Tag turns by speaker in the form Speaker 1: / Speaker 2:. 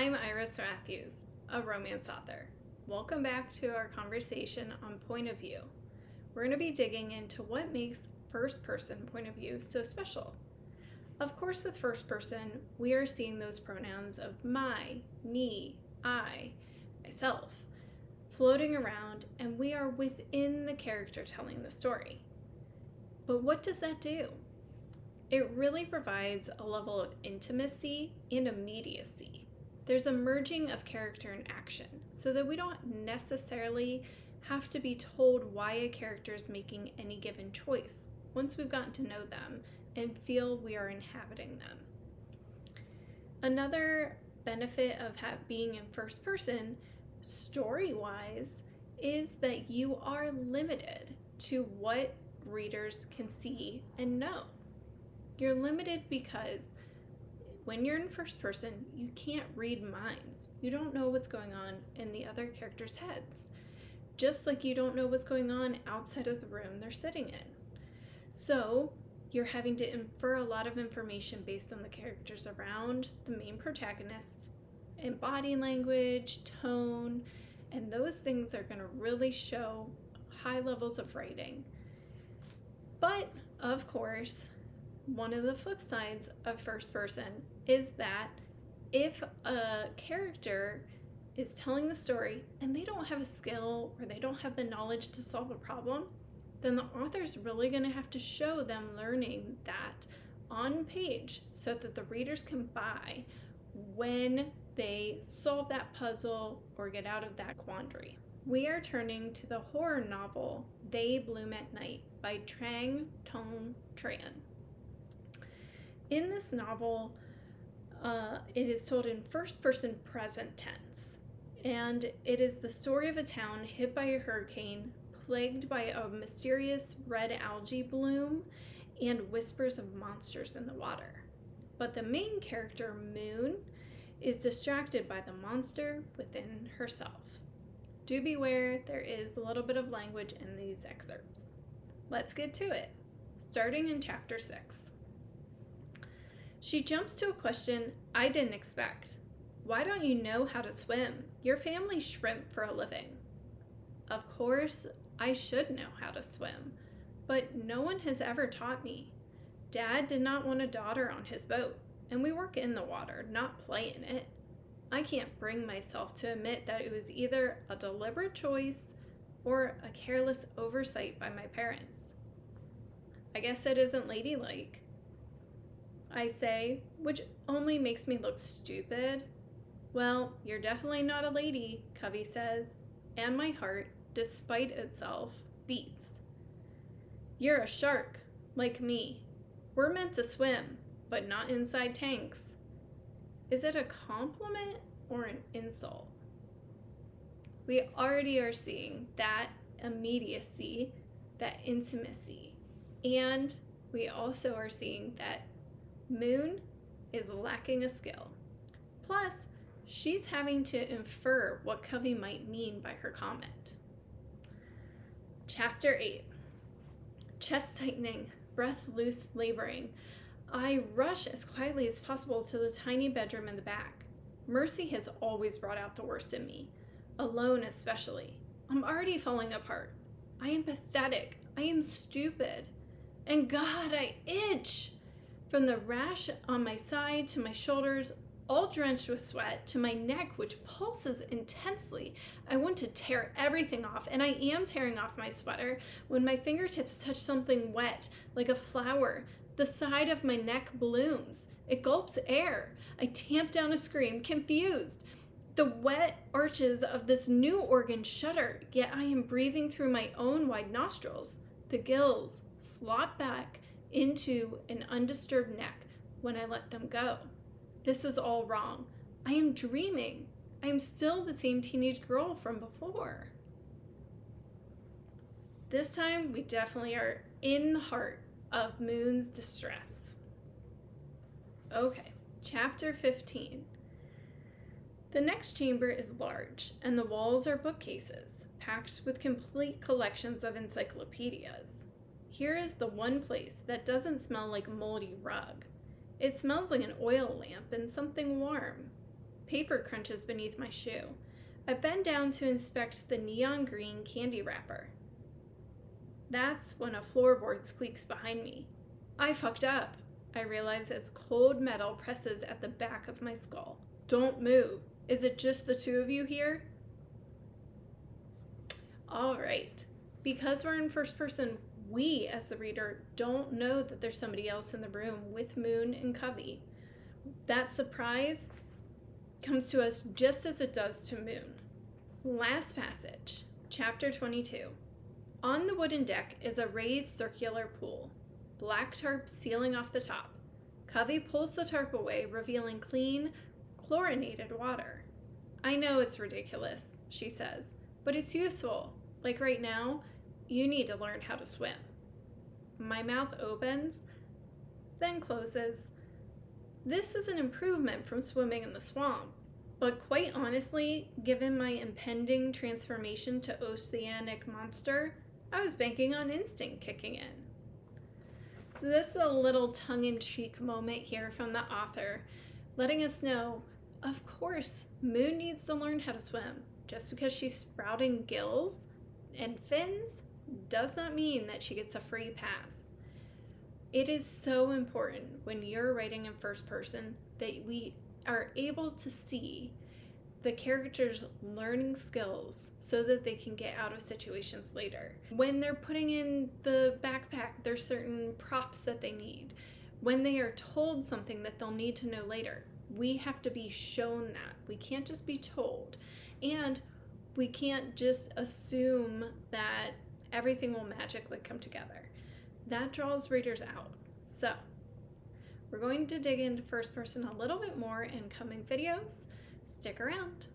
Speaker 1: I'm Iris Matthews, a romance author. Welcome back to our conversation on point of view. We're going to be digging into what makes first person point of view so special. Of course, with first person, we are seeing those pronouns of my, me, I, myself, floating around, and we are within the character telling the story. But what does that do? It really provides a level of intimacy and immediacy. There's a merging of character and action so that we don't necessarily have to be told why a character is making any given choice once we've gotten to know them and feel we are inhabiting them. Another benefit of being in first person, story-wise, is that you are limited to what readers can see and know. You're limited because when you're in first person, you can't read minds. You don't know what's going on in the other characters' heads, just like you don't know what's going on outside of the room they're sitting in. So you're having to infer a lot of information based on the characters around the main protagonists and body language, tone, and those things are going to really show high levels of writing. But, of course, one of the flip sides of first person is that if a character is telling the story and they don't have a skill or they don't have the knowledge to solve a problem, then the author's really going to have to show them learning that on page so that the readers can buy when they solve that puzzle or get out of that quandary. We are turning to the horror novel They Bloom at Night by Trang Ton Tran. In this novel, it is told in first-person present tense, and it is the story of a town hit by a hurricane, plagued by a mysterious red algae bloom and whispers of monsters in the water. But the main character, Moon, is distracted by the monster within herself. Do beware, there is a little bit of language in these excerpts. Let's get to it, starting in chapter 6. She jumps to a question I didn't expect. Why don't you know how to swim? Your family shrimp for a living. Of course, I should know how to swim, but no one has ever taught me. Dad did not want a daughter on his boat, and we work in the water, not play in it. I can't bring myself to admit that it was either a deliberate choice or a careless oversight by my parents. I guess it isn't ladylike, I say, which only makes me look stupid. Well, you're definitely not a lady, Covey says, and my heart, despite itself, beats. You're a shark, like me. We're meant to swim, but not inside tanks. Is it a compliment or an insult? We already are seeing that immediacy, that intimacy, and we also are seeing that Moon is lacking a skill. Plus, she's having to infer what Covey might mean by her comment. Chapter 8. Chest tightening, breath loose, laboring. I rush as quietly as possible to the tiny bedroom in the back. Mercy has always brought out the worst in me, alone especially. I'm already falling apart. I am pathetic. I am stupid. And God, I itch! From the rash on my side to my shoulders, all drenched with sweat, to my neck, which pulses intensely. I want to tear everything off, and I am tearing off my sweater when my fingertips touch something wet, like a flower. The side of my neck blooms. It gulps air. I tamp down a scream, confused. The wet arches of this new organ shudder, yet I am breathing through my own wide nostrils. The gills slop back into an undisturbed neck when I let them go. This is all wrong. I am dreaming. I am still the same teenage girl from before. This time, we definitely are in the heart of Moon's distress. Okay, chapter 15. The next chamber is large, and the walls are bookcases, packed with complete collections of encyclopedias. Here is the one place that doesn't smell like a moldy rug. It smells like an oil lamp and something warm. Paper crunches beneath my shoe. I bend down to inspect the neon green candy wrapper. That's when a floorboard squeaks behind me. I fucked up, I realize as cold metal presses at the back of my skull. Don't move. Is it just the two of you here? All right. Because we're in first person, we, as the reader, don't know that there's somebody else in the room with Moon and Covey. That surprise comes to us just as it does to Moon. Last passage, chapter 22. On the wooden deck is a raised circular pool, black tarp sealing off the top. Covey pulls the tarp away, revealing clean, chlorinated water. I know it's ridiculous, she says, but it's useful. Like right now, you need to learn how to swim. My mouth opens, then closes. This is an improvement from swimming in the swamp, but quite honestly, given my impending transformation to oceanic monster, I was banking on instinct kicking in. So this is a little tongue-in-cheek moment here from the author, letting us know, of course, Moon needs to learn how to swim. Just because she's sprouting gills and fins does not mean that she gets a free pass. It is so important when you're writing in first person that we are able to see the characters' learning skills so that they can get out of situations later. When they're putting in the backpack, there's certain props that they need. When they are told something that they'll need to know later, we have to be shown that. We can't just be told. And we can't just assume that everything will magically come together. That draws readers out. So, we're going to dig into first person a little bit more in coming videos. Stick around.